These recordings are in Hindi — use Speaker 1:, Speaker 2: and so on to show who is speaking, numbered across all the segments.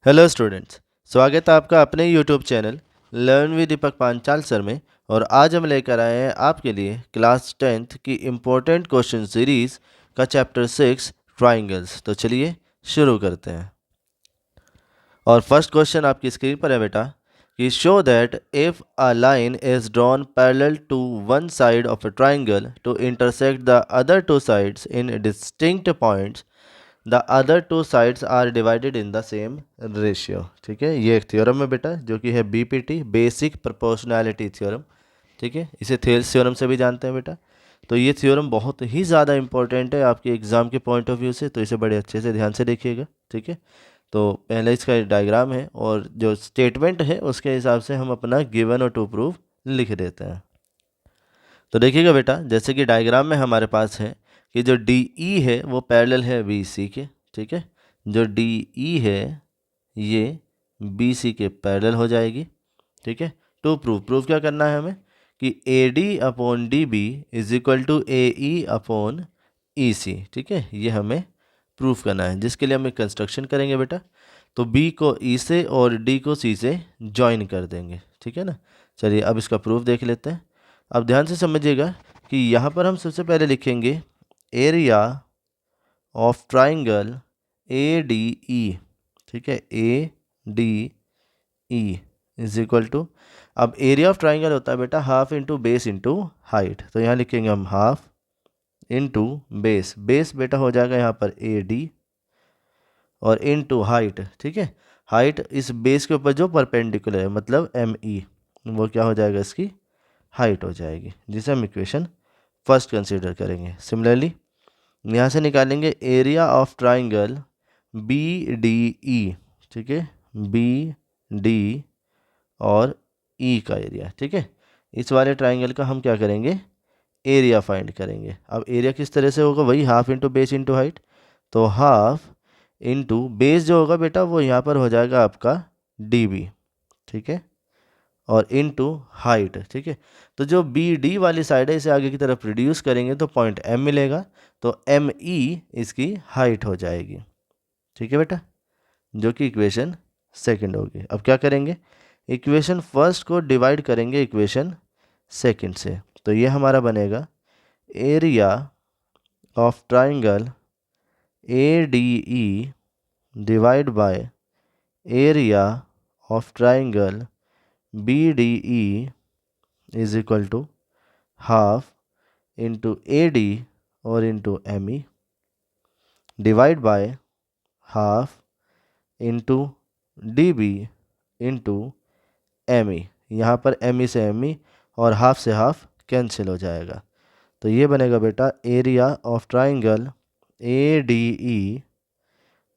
Speaker 1: हेलो स्टूडेंट्स, स्वागत है आपका अपने YouTube channel learn with Deepak Panchal sir में। और आज हम लेकर आए हैं आपके लिए क्लास 10th की इम्पोर्टेंट क्वेश्चन सीरीज़ का चैप्टर 6 ट्राइंगल्स। तो चलिए शुरू करते हैं। और फर्स्ट क्वेश्चन आपकी स्क्रीन पर है बेटा कि show that if a line is drawn parallel to one side of a triangle to intersect the other two sides in distinct points the other two sides are divided in the same ratio. ठीक है, ये एक थ्योरम है बेटा जो कि है बीपीटी, बेसिक प्रोपोर्शनैलिटी थ्योरम। ठीक है, इसे थेल्स थ्योरम से भी जानते हैं बेटा। तो ये थ्योरम बहुत ही ज़्यादा इंपॉर्टेंट है आपके एग्जाम के पॉइंट ऑफ व्यू से, तो इसे बड़े अच्छे से ध्यान से देखिएगा। ठीक है, तो पहले इसका डायग्राम है और जो स्टेटमेंट है उसके हिसाब से हम अपना गिवन और टू प्रूफ लिख देते हैं। तो देखिएगा बेटा, जैसे कि डायग्राम में हमारे पास है कि जो डी ई है वो पैरेलल है बी सी के। ठीक है, जो डी ई है ये बी सी के पैरेलल हो जाएगी। ठीक है, टू प्रूफ क्या करना है हमें कि A D upon D B is equal to A E upon E C. ठीक है, ये हमें प्रूफ करना है, जिसके लिए हम एक कंस्ट्रक्शन करेंगे बेटा। तो बी को ई से और डी को सी से ज्वाइन कर देंगे। ठीक है ना, चलिए अब इसका प्रूफ देख लेते हैं। अब ध्यान से समझिएगा कि यहाँ पर हम सबसे पहले लिखेंगे area of triangle A D E. ठीक है, A D E is equal to, अब एरिया ऑफ ट्राइंगल होता है बेटा half into base into height. तो यहाँ लिखेंगे हम हाफ इंटू बेस, बेस बेटा हो जाएगा यहाँ पर ए डी और इंटू हाइट। ठीक है, हाइट इस बेस के ऊपर जो परपेंडिकुलर है मतलब एम ई, वो क्या हो जाएगा, इसकी हाइट हो जाएगी, जिसे हम इक्वेशन फर्स्ट कंसीडर करेंगे। सिमिलरली यहाँ से निकालेंगे area of triangle B D E. ठीक है, बी डी और ई का एरिया। ठीक है, इस वाले ट्राइंगल का हम क्या करेंगे, एरिया फाइंड करेंगे। अब एरिया किस तरह से होगा, वही half into base into height. तो हाफ इंटू बेस जो होगा बेटा वो यहाँ पर हो जाएगा आपका डी बी। ठीक है, और इनटू हाइट। ठीक है, तो जो बी डी वाली साइड है इसे आगे की तरफ रिड्यूस करेंगे तो पॉइंट एम मिलेगा, तो एम ई इसकी हाइट हो जाएगी। ठीक है बेटा, जो कि इक्वेशन सेकंड होगी। अब क्या करेंगे, इक्वेशन फर्स्ट को डिवाइड करेंगे इक्वेशन सेकंड से। तो ये हमारा बनेगा area of triangle A D E divide by area of triangle B D E is equal to half into A D और into M E divide by half into D B into M E. यहाँ पर एम ई से एम ई और हाफ से हाफ कैंसिल हो जाएगा। तो ये बनेगा बेटा area of triangle A D E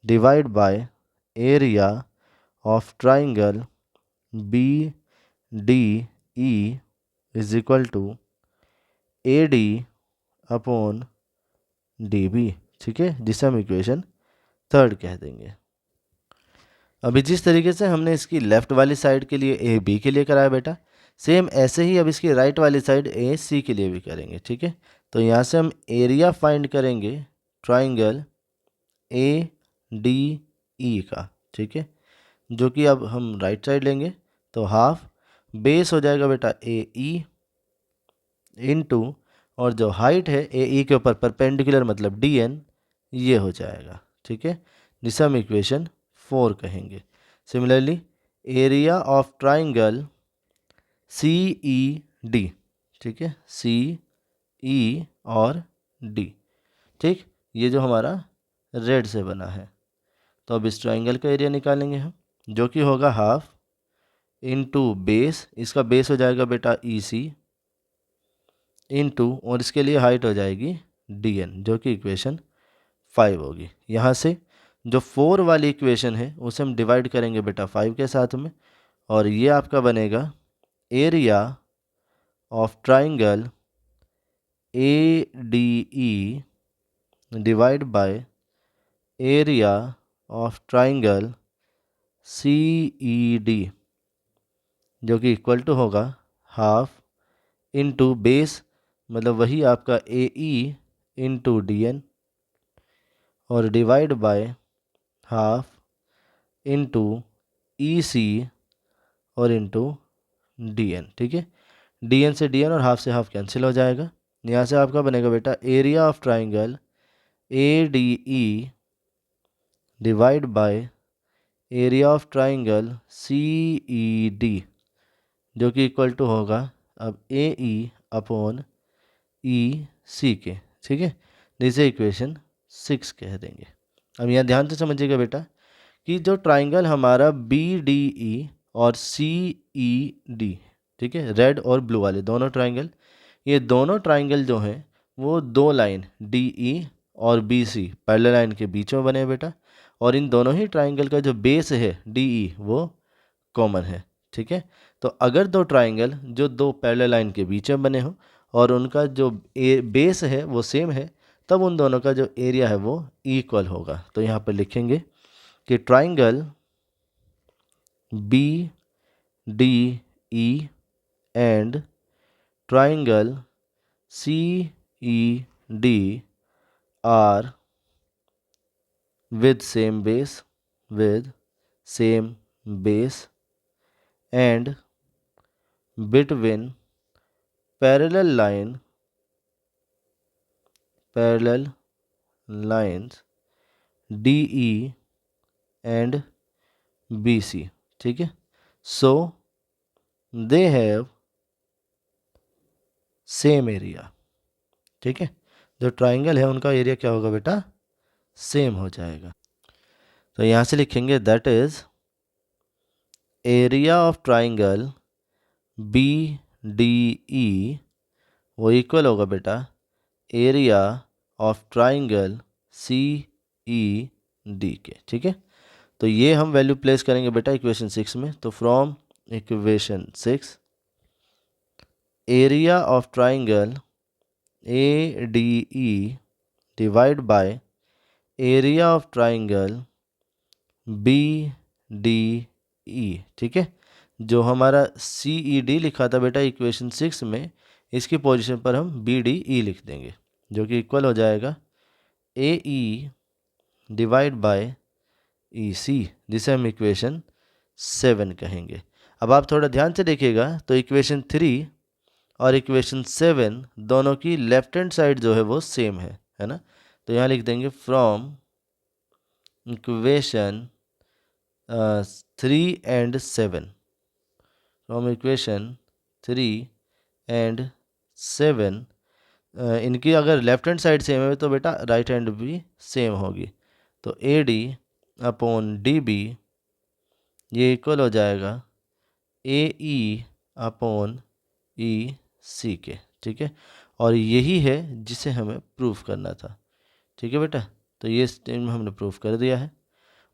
Speaker 1: divide by area of triangle B D E is equal to A D upon D B. ठीक है, जिसे हम इक्वेशन थर्ड कह देंगे। अभी जिस तरीके से हमने इसकी लेफ्ट वाली साइड के लिए ए बी के लिए कराया बेटा, सेम ऐसे ही अब इसकी राइट वाली साइड ए सी के लिए भी करेंगे। ठीक है, तो यहाँ से हम एरिया फाइंड करेंगे ट्राइंगल ए डी ई का। ठीक है, जो कि अब हम राइट साइड लेंगे तो हाफ बेस हो जाएगा बेटा ए ई इनटू, और जो हाइट है ए ई के ऊपर परपेंडिकुलर मतलब डी एन, ये हो जाएगा। ठीक है, जिसे हम इक्वेशन 4 कहेंगे। Similarly area of triangle C E D. ठीक है, सी ई और डी। ठीक, ये जो हमारा रेड से बना है, तो अब इस ट्राइंगल का एरिया निकालेंगे हम, जो कि होगा हाफ इंटू बेस, इसका बेस हो जाएगा बेटा ई सी इंटू, और इसके लिए हाइट हो जाएगी डी एन, जो कि इक्वेशन 5 होगी। यहाँ से जो 4 वाली इक्वेशन है उसे हम डिवाइड करेंगे बेटा 5 के साथ में, और ये आपका बनेगा area of triangle A D E divide by area of triangle C E D, जो कि इक्वल टू होगा हाफ इंटू बेस मतलब वही आपका A E into D N और divide by half into E C और इंटू डी एन। ठीक है, डी एन से डी एन और हाफ से हाफ कैंसिल हो जाएगा। यहाँ से आपका बनेगा बेटा area of triangle A D E divide by area of triangle C E D, जो कि इक्वल टू होगा अब ए ई अपॉन ई सी के। ठीक है, जिसे इक्वेशन 6 कह देंगे। अब यहाँ ध्यान से समझिएगा बेटा कि जो ट्राइंगल हमारा बी डी ई और सी ई डी, ठीक है, रेड और ब्लू वाले दोनों ट्राइंगल, ये दोनों ट्राइंगल जो हैं वो दो लाइन डी ई और बी सी पैरेलल लाइन के बीच में बने हैं बेटा, और इन दोनों ही ट्राइंगल का जो बेस है डी ई वो कॉमन है। ठीक है, तो अगर दो ट्राइंगल जो दो पैरेलल लाइन के बीच में बने हो और उनका जो बेस है वो सेम है, तब उन दोनों का जो एरिया है वो इक्वल होगा। तो यहाँ पर लिखेंगे कि triangle B D E and triangle C E D are with same base and between parallel lines DE and BC। ठीक है, so they have same area। ठीक है, जो ट्राइंगल है उनका एरिया क्या होगा बेटा, सेम हो जाएगा। तो यहाँ से लिखेंगे that is area of triangle B D E वो इक्वल होगा बेटा area of triangle C E D के। ठीक है, तो ये हम वैल्यू प्लेस करेंगे बेटा इक्वेशन 6 में। तो from equation 6 area of triangle A D E divide by area of triangle B D E. ठीक है, जो हमारा सी ई डी लिखा था बेटा इक्वेशन 6 में, इसकी पोजीशन पर हम बी डी ई लिख देंगे, जो कि इक्वल हो जाएगा ए ई डिवाइड बाय ई सी, जिसे हम इक्वेशन 7 कहेंगे। अब आप थोड़ा ध्यान से देखिएगा तो इक्वेशन 3 और इक्वेशन 7 दोनों की लेफ्ट हैंड साइड जो है वो सेम है ना। तो यहाँ लिख देंगे from equation 3 and 7, from equation 3 and 7 इनकी अगर लेफ्ट हैंड साइड सेम है तो बेटा राइट हैंड भी सेम होगी। तो A D upon D B ये इक्वल हो जाएगा ए ई अपॉन ई सी के। ठीक है, और यही है जिसे हमें प्रूफ करना था। ठीक है बेटा, तो ये स्टेप में हमने प्रूफ कर दिया है।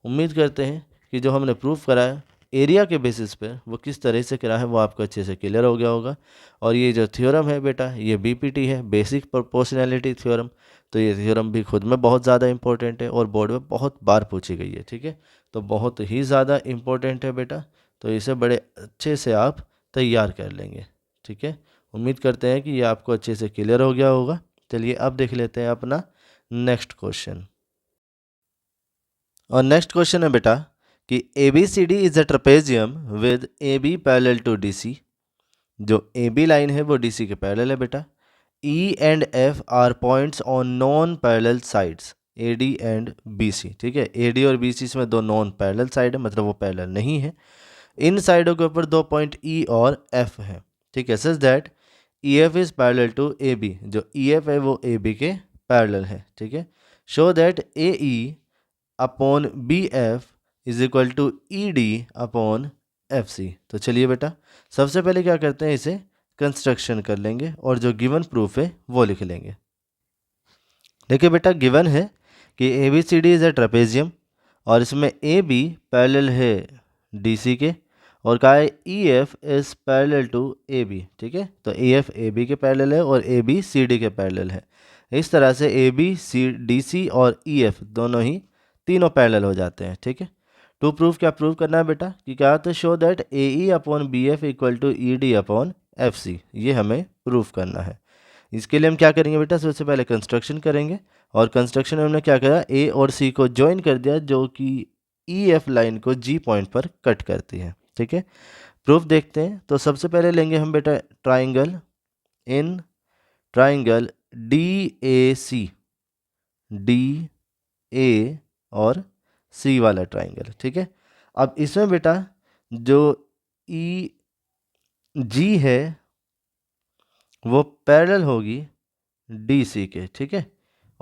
Speaker 1: उम्मीद करते हैं कि जो हमने प्रूफ कराया एरिया के बेसिस पे वो किस तरह से करा है वो आपको अच्छे से क्लियर हो गया होगा। और ये जो थ्योरम है बेटा ये बीपीटी है, बेसिक प्रोपोर्शनैलिटी थ्योरम। तो ये थ्योरम भी खुद में बहुत ज़्यादा इंपॉर्टेंट है और बोर्ड में बहुत बार पूछी गई है। ठीक है, तो बहुत ही ज़्यादा इम्पोर्टेंट है बेटा, तो इसे बड़े अच्छे से आप तैयार कर लेंगे। ठीक है, उम्मीद करते हैं कि ये आपको अच्छे से क्लियर हो गया होगा। चलिए अब देख लेते हैं अपना नेक्स्ट क्वेश्चन। और नेक्स्ट क्वेश्चन है बेटा कि A B C D is a trapezium with A B parallel to D C. जो ए बी लाइन है वो डी सी के पैरेलल है बेटा। E and F are points on non parallel sides A D and B C. ठीक है, ए डी और बी सी में दो नॉन पैरेलल साइड है, मतलब वो पैरेलल नहीं है। इन साइडों के ऊपर दो पॉइंट ई और एफ है। ठीक है, such that E F is parallel to A B, जो ई एफ है वो ए बी के पैरेलल है। ठीक है, show that A E upon B F is equal to E D upon F C. तो चलिए बेटा सबसे पहले क्या करते हैं, इसे कंस्ट्रक्शन कर लेंगे और जो गिवन प्रूफ है वो लिख लेंगे। देखिए बेटा गिवन है कि A B C D is a trapezium और इसमें ए बी पैरेलल है डी सी के और कहा है E F is parallel to A B. ठीक है, तो ई एफ ए बी के पैरेलल है और ए बी सी डी के पैरेलल है। इस तरह से ए बी सी डी सी और ई एफ दोनों ही तीनों पैरेलल हो जाते हैं। ठीक है, टू प्रूफ क्या प्रूव करना है बेटा कि क्या, तो show that A E upon B F equal to E D upon F C, ये हमें प्रूफ करना है। इसके लिए हम क्या करेंगे बेटा, सबसे पहले कंस्ट्रक्शन करेंगे और कंस्ट्रक्शन में हमने क्या करा, ए और सी को ज्वाइन कर दिया जो कि ई एफ लाइन को जी पॉइंट पर कट करती है। ठीक है, प्रूफ देखते हैं। तो सबसे पहले लेंगे हम बेटा triangle, in triangle D A C, D A और सी वाला ट्राइंगल। ठीक है, अब इसमें बेटा जो ई जी है वो पैरेलल होगी डी सी के। ठीक है,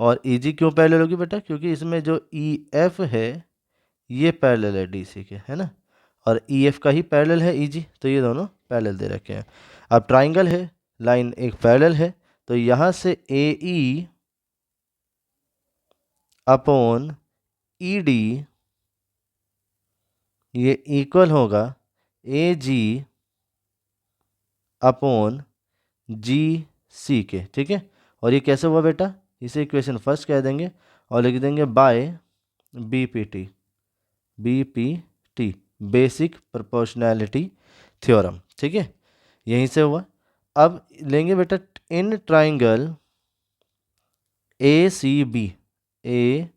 Speaker 1: और ई जी क्यों पैरेलल होगी बेटा, क्योंकि इसमें जो ई एफ है ये पैरेलल है डी सी के, है ना, और ई एफ का ही पैरेलल है ई जी, तो ये दोनों पैरेलल दे रखे हैं। अब ट्राइंगल है, लाइन एक पैरेलल है, तो यहाँ से ए ई अपॉन ई डी ये इक्वल होगा ए जी अपॉन जी सी के। ठीक है, और ये कैसे हुआ बेटा, इसे इक्वेशन फर्स्ट कह देंगे और लिख देंगे by B P T, B P T basic proportionality theorem. ठीक है, यहीं से हुआ। अब लेंगे बेटा in triangle A C B, A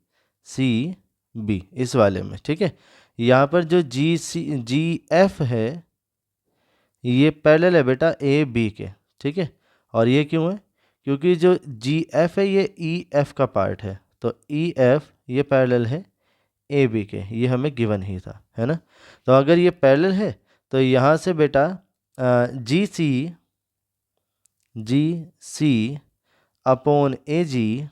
Speaker 1: C B इस वाले में। ठीक है, यहाँ पर जो जी एफ है ये पैरेलल है बेटा ए बी के। ठीक है, और ये क्यों है, क्योंकि जो जी एफ है ये ई एफ का पार्ट है, तो ई एफ ये पैरेलल है ए बी के, ये हमें गिवन ही था, है ना। तो अगर ये पैरेलल है तो यहाँ से बेटा जी सी अपॉन ए जी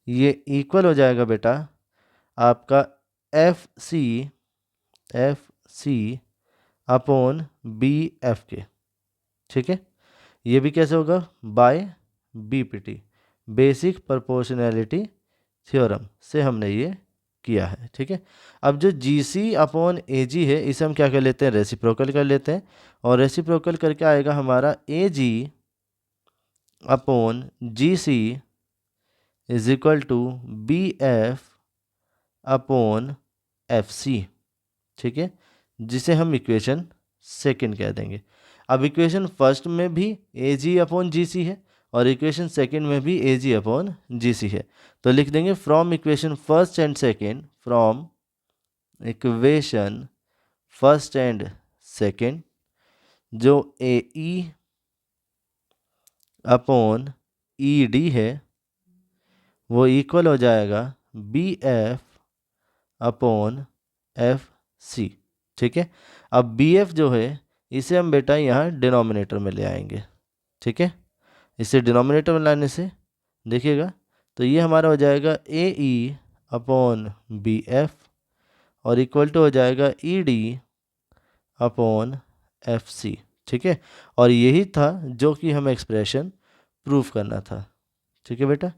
Speaker 1: ये इक्वल हो जाएगा बेटा आपका F C upon B F के। ठीक है, ये भी कैसे होगा, by B P T basic proportionality theorem से हमने ये किया है। ठीक है, अब जो जी सी अपॉन ए जी है इसे हम क्या कर लेते हैं, रेसिप्रोकल कर लेते हैं, और रेसिप्रोकल करके आएगा हमारा A G upon G C is equal to B F upon F C. ठीक है, जिसे हम इक्वेशन सेकंड कह देंगे। अब इक्वेशन फर्स्ट में भी ए जी अपॉन जी सी है और इक्वेशन सेकंड में भी ए जी अपॉन जी सी है, तो लिख देंगे from equation first and second, from equation first and second जो ए ई अपॉन ई डी है वो इक्वल हो जाएगा B F upon F C. ठीक है, अब बी एफ जो है इसे हम बेटा यहाँ डिनोमिनेटर में ले आएंगे। ठीक है, इसे डिनोमिनेटर में लाने से देखिएगा तो ये हमारा हो जाएगा A E upon B F और इक्वल टू हो जाएगा E D upon F C. ठीक है, और यही था जो कि हमें एक्सप्रेशन प्रूफ करना था। ठीक है बेटा,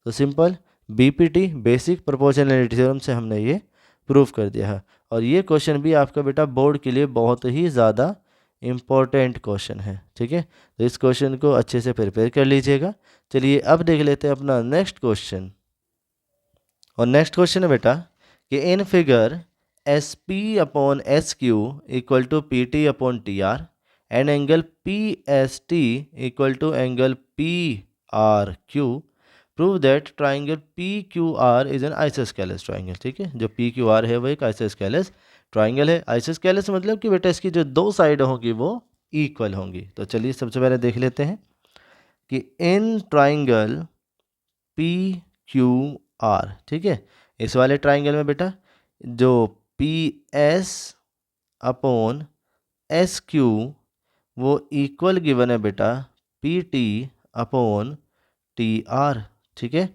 Speaker 1: तो simple BPT basic proportionality theorem से हमने ये प्रूफ कर दिया है, और ये क्वेश्चन भी आपका बेटा बोर्ड के लिए बहुत ही ज़्यादा इम्पोर्टेंट क्वेश्चन है। ठीक है, तो इस क्वेश्चन को अच्छे से प्रिपेयर कर लीजिएगा। चलिए अब देख लेते हैं अपना नेक्स्ट क्वेश्चन, और नेक्स्ट क्वेश्चन है बेटा कि in figure S P upon S Q equal to P T upon T R and angle P S T equal to angle P R Q, prove that triangle P Q R is an isosceles triangle. ठीक है, जो पी क्यू आर है वो एक आइसोस्केलेस ट्राइंगल है। आइसोस्केलेस मतलब कि बेटा इसकी जो दो साइड होंगी वो इक्वल होंगी। तो चलिए सबसे पहले देख लेते हैं कि in triangle P Q R, ठीक है, इस वाले ट्राइंगल में बेटा जो P S upon S Q वो इक्वल गिवन है बेटा P T upon T are. ठीक है,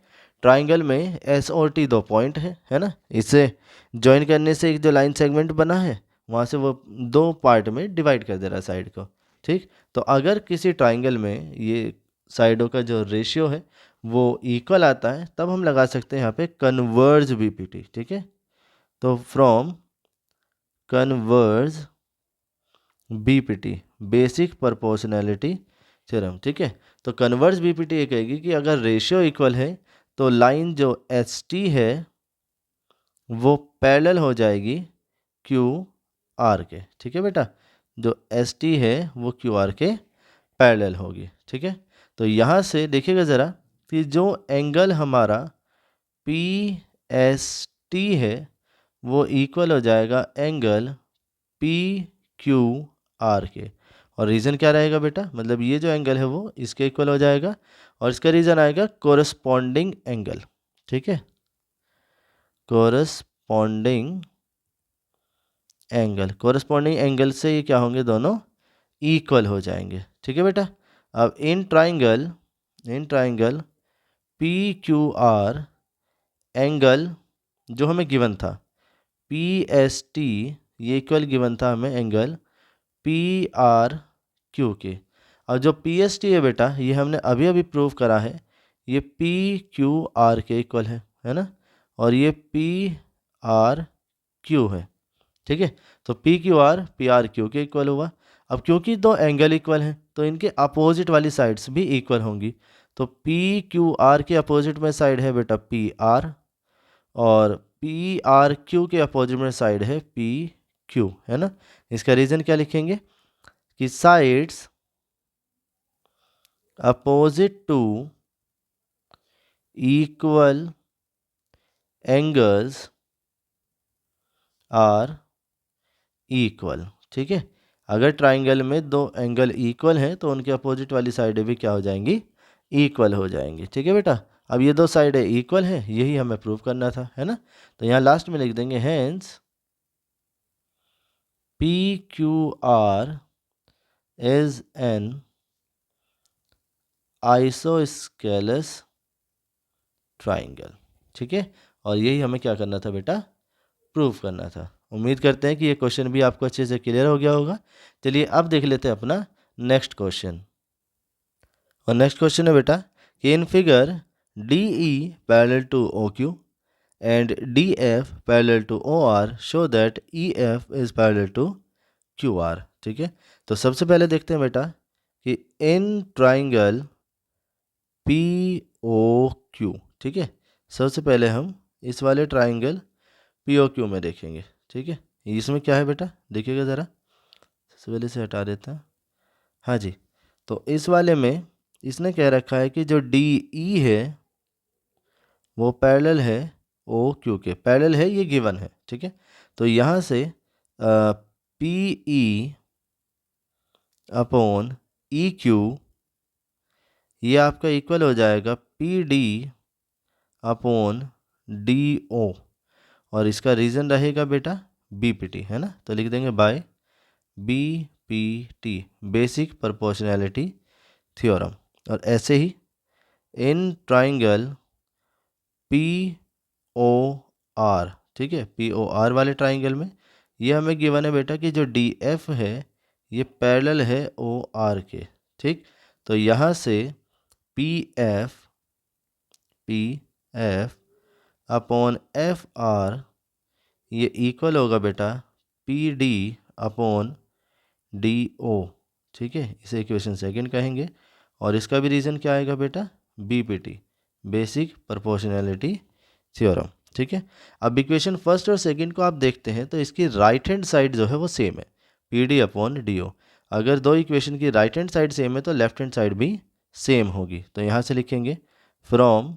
Speaker 1: ट्राइंगल में एस और टी दो पॉइंट है ना, इसे ज्वाइन करने से एक जो लाइन सेगमेंट बना है वहाँ से वो दो पार्ट में डिवाइड कर दे रहा है साइड को। ठीक, तो अगर किसी ट्राइंगल में ये साइडों का जो रेशियो है वो इक्वल आता है तब हम लगा सकते हैं यहाँ पे कन्वर्ज बीपीटी। ठीक है, तो from converge BPT basic proportionality theorem. ठीक है, तो कन्वर्ज बीपीटी ये कहेगी कि अगर रेशियो इक्वल है तो लाइन जो एस टी है वो पैरेलल हो जाएगी क्यू आर के। ठीक है बेटा, जो एस टी है वो क्यू आर के पैरेलल होगी। ठीक है, तो यहाँ से देखिएगा ज़रा कि जो एंगल हमारा पी एस टी है वो इक्वल हो जाएगा एंगल पी क्यू आर के। और रीज़न क्या रहेगा बेटा, मतलब ये जो एंगल है वो इसके इक्वल हो जाएगा, और इसका रीज़न आएगा कोरस्पॉन्डिंग एंगल। ठीक है, कोरस्पॉन्डिंग एंगल से ये क्या होंगे, दोनों इक्वल हो जाएंगे। ठीक है बेटा। अब इन triangle P Q are, angle जो हमें गिवन था पी एस टी, ये इक्वल गिवन था हमें एंगल पी आर क्यू के। और जो पी एस टी है बेटा, ये हमने अभी अभी प्रूव करा है, ये पी क्यू आर के इक्वल है ना, और ये पी आर क्यू है। ठीक है, तो पी क्यू आर क्यू के इक्वल हुआ। अब क्योंकि दो एंगल इक्वल हैं तो इनके अपोजिट वाली साइड्स भी इक्वल होंगी। तो पी क्यू आर के अपोजिट में साइड है बेटा पी आर, और पी आर क्यू के अपोजिट में साइड है पी क्यू, है ना। इसका रीज़न क्या लिखेंगे कि sides opposite to equal angles are equal. ठीक है, अगर ट्राइंगल में दो एंगल इक्वल हैं तो उनके अपोजिट वाली साइडें भी क्या हो जाएंगी, इक्वल हो जाएंगी। ठीक है बेटा, अब ये दो साइडें इक्वल हैं, यही हमें प्रूव करना था, है ना। तो यहाँ लास्ट में लिख देंगे hence P Q R is N isosceles triangle. ठीक है, और यही हमें क्या करना था बेटा, प्रूव करना था। उम्मीद करते हैं कि ये क्वेश्चन भी आपको अच्छे से क्लियर हो गया होगा। चलिए अब देख लेते हैं अपना नेक्स्ट क्वेश्चन। और नेक्स्ट क्वेश्चन है बेटा कि in figure D E parallel to O Q and D F parallel to O R show that E F is parallel to Q R. ठीक है, तो सबसे पहले देखते हैं बेटा कि in triangle P O Q, ठीक है, सबसे पहले हम इस वाले ट्राइंगल पी ओ क्यू में देखेंगे। ठीक है, इसमें क्या है बेटा, देखिएगा ज़रा, सबसे पहले से हटा देता हूँ। हाँ जी, तो इस वाले में इसने कह रखा है कि जो डी ई है वो पैरेलल है ओ क्यू के, पैरेलल है, ये गिवन है। ठीक है, तो यहाँ से P E upon E Q, ये आपका इक्वल हो जाएगा P D upon D O, और इसका रीज़न रहेगा बेटा बी पी टी, है ना। तो लिख देंगे by B P T, basic proportionality theorem. और ऐसे ही in triangle P O R, ठीक है, पी ओ आर वाले ट्राइंगल में ये हमें गिवन है बेटा कि जो डी एफ है ये पैरेलल है ओ आर के। ठीक, तो यहाँ से P F upon F R ये इक्वल होगा बेटा P D upon D O. ठीक है, इसे इक्वेशन सेकंड कहेंगे, और इसका भी रीज़न क्या आएगा बेटा, B P T, basic proportionality theorem. ठीक है, अब इक्वेशन फर्स्ट और सेकंड को आप देखते हैं तो इसकी राइट हैंड साइड जो है वो सेम है, P D upon D O. अगर दो इक्वेशन की राइट हैंड साइड सेम है तो लेफ्ट हैंड साइड भी सेम होगी। तो यहाँ से लिखेंगे from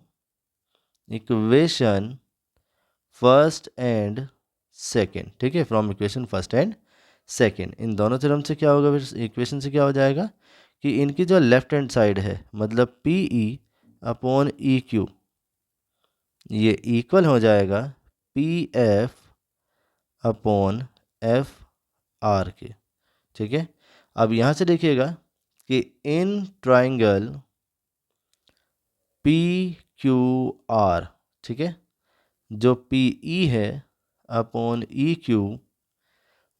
Speaker 1: equation first and second. ठीक है, from equation first and second, इन दोनों थ्योरम से क्या होगा, इक्वेशन से क्या हो जाएगा कि इनकी जो लेफ्ट हैंड साइड है मतलब P E upon E Q, ये इक्वल हो जाएगा P F upon F are के। ठीक है, अब यहाँ से देखिएगा कि in triangle P Q R, ठीक है, जो पी ई है अपॉन ई क्यू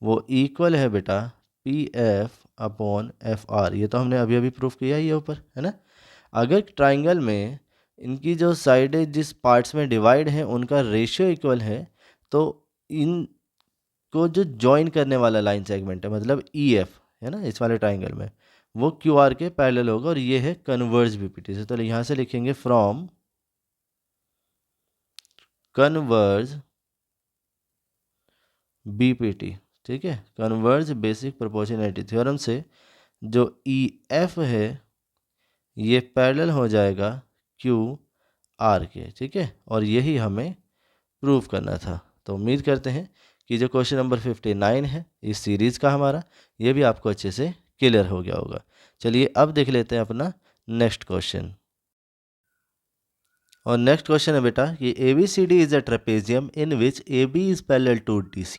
Speaker 1: वो इक्वल है बेटा P F upon F R. ये तो हमने अभी अभी प्रूफ किया ही है ऊपर, है ना। अगर ट्राइंगल में इनकी जो साइडें जिस पार्ट्स में डिवाइड हैं उनका रेशियो इक्वल है तो इनको जो जॉइन करने वाला लाइन सेगमेंट है मतलब ई एफ, है ना, इस वाले ट्राइंगल में वो क्यू आर के पैरेलल होगा, और ये है कन्वर्ज बीपीटी से। तो यहाँ से लिखेंगे फ्रॉम कन्वर्ज बीपीटी। ठीक है, कन्वर्ज बेसिक प्रोपोर्शनैलिटी थ्योरम से जो ई एफ है ये पैरेलल हो जाएगा क्यू आर के। ठीक है, और यही हमें प्रूव करना था। तो उम्मीद करते हैं कि जो क्वेश्चन नंबर 59 है इस सीरीज़ का हमारा, ये भी आपको अच्छे से क्लियर हो गया होगा। चलिए अब देख लेते हैं अपना नेक्स्ट क्वेश्चन। और नेक्स्ट क्वेश्चन है बेटा कि ABCD is a trapezium in which AB is parallel to DC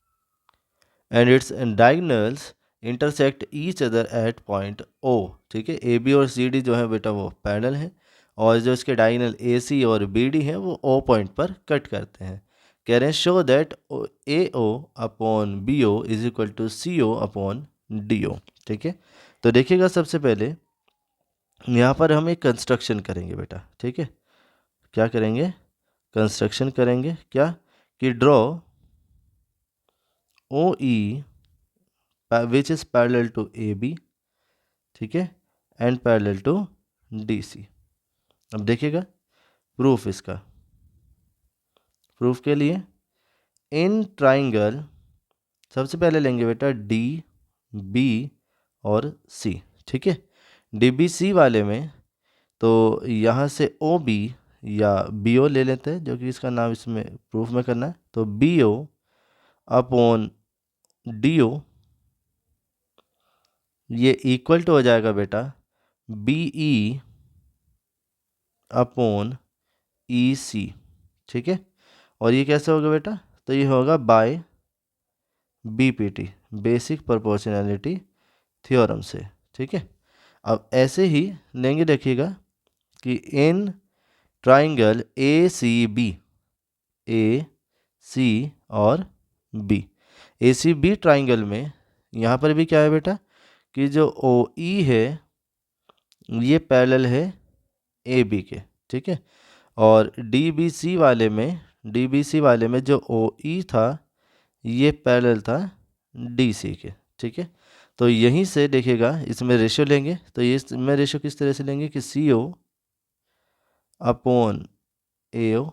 Speaker 1: and its diagonals intersect each other at point O। ठीक है, AB और CD जो है बेटा वो पैरेलल हैं और जो इसके डायगोनल AC और BD हैं वो O पॉइंट पर कट करते हैं। कह रहे हैं show that AO upon BO is equal to CO upon DO। ठीक है, तो देखिएगा सबसे पहले यहाँ पर हम एक कंस्ट्रक्शन करेंगे बेटा। ठीक है, क्या करेंगे, कंस्ट्रक्शन करेंगे क्या कि draw OE which is parallel to AB, ठीक है, एंड पैरेलल टू DC। अब देखिएगा प्रूफ, इसका प्रूफ के लिए इन ट्राइंगल सबसे पहले लेंगे बेटा DB और C। ठीक है, DBC वाले में तो यहाँ से OB या BO ले लेते हैं, जो कि इसका नाम इसमें प्रूफ में करना है। तो BO अपॉन DO ये इक्वल टू हो जाएगा बेटा BE अपॉन EC। ठीक है, और ये कैसे होगा बेटा, तो ये होगा by BPT, basic proportionality theorem से। ठीक है, अब ऐसे ही लेंगे, देखिएगा कि इन ट्राइंगल ACB, AC और B, ACB ट्राइंगल में यहाँ पर भी क्या है बेटा कि जो OE है ये पैरेलल है AB के। ठीक है, और DBC वाले में जो OE था ये पैरेलल था DC के। ठीक है, तो यहीं से देखिएगा इसमें रेशियो लेंगे, तो ये इसमें रेशियो किस तरह से लेंगे कि CO अपॉन AO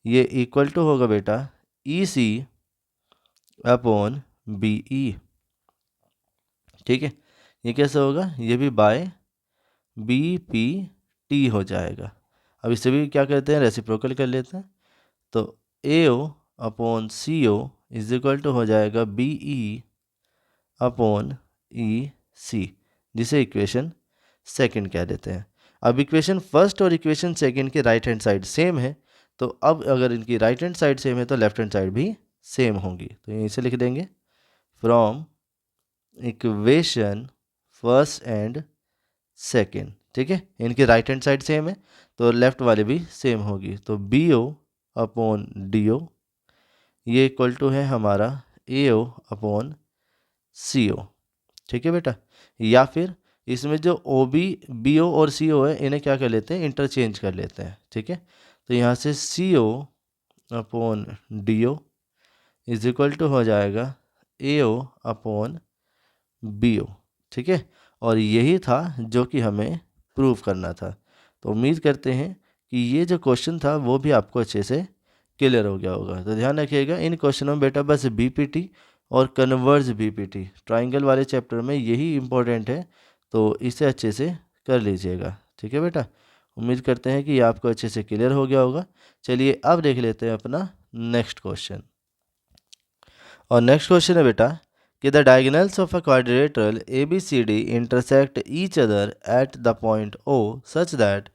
Speaker 1: ये इक्वल टू होगा बेटा EC अपॉन BE। ठीक है, ये कैसे होगा, ये भी बाय BPT हो जाएगा। अब इससे भी क्या करते हैं, रेसिप्रोकल कर लेते हैं। तो AO upon CO is equal to हो जाएगा BE अपॉन EC, जिसे इक्वेशन सेकंड कह देते हैं। अब इक्वेशन फर्स्ट और इक्वेशन सेकंड के राइट हैंड साइड सेम है, तो अब अगर इनकी राइट हैंड साइड सेम है तो लेफ्ट हैंड साइड भी सेम होंगी। तो यहीं से लिख देंगे from equation first and second. ठीक है, इनकी राइट हैंड साइड सेम है तो लेफ्ट वाले भी सेम होगी। तो BO अपॉन DO ये इक्वल टू है हमारा AO अपॉन CO। ठीक है बेटा, या फिर इसमें जो OB BO और CO है इन्हें क्या कर लेते हैं, इंटरचेंज कर लेते हैं। ठीक है, तो यहाँ से CO upon DO is equal to हो जाएगा AO अपॉन BO। ठीक है, और यही था जो कि हमें प्रूफ करना था। तो उम्मीद करते हैं कि ये जो क्वेश्चन था वो भी आपको अच्छे से क्लियर हो गया होगा। तो ध्यान रखिएगा इन क्वेश्चनों में बेटा बस BPT और कन्वर्ज BPT ट्राइंगल वाले चैप्टर में यही इम्पोर्टेंट है, तो इसे अच्छे से कर लीजिएगा। ठीक है बेटा, उम्मीद करते हैं कि ये आपको अच्छे से क्लियर हो गया होगा। चलिए अब देख लेते हैं अपना नेक्स्ट क्वेश्चन। और नेक्स्ट क्वेश्चन है बेटा कि the diagonals of a quadrilateral ABCD intersect each other at the point O such that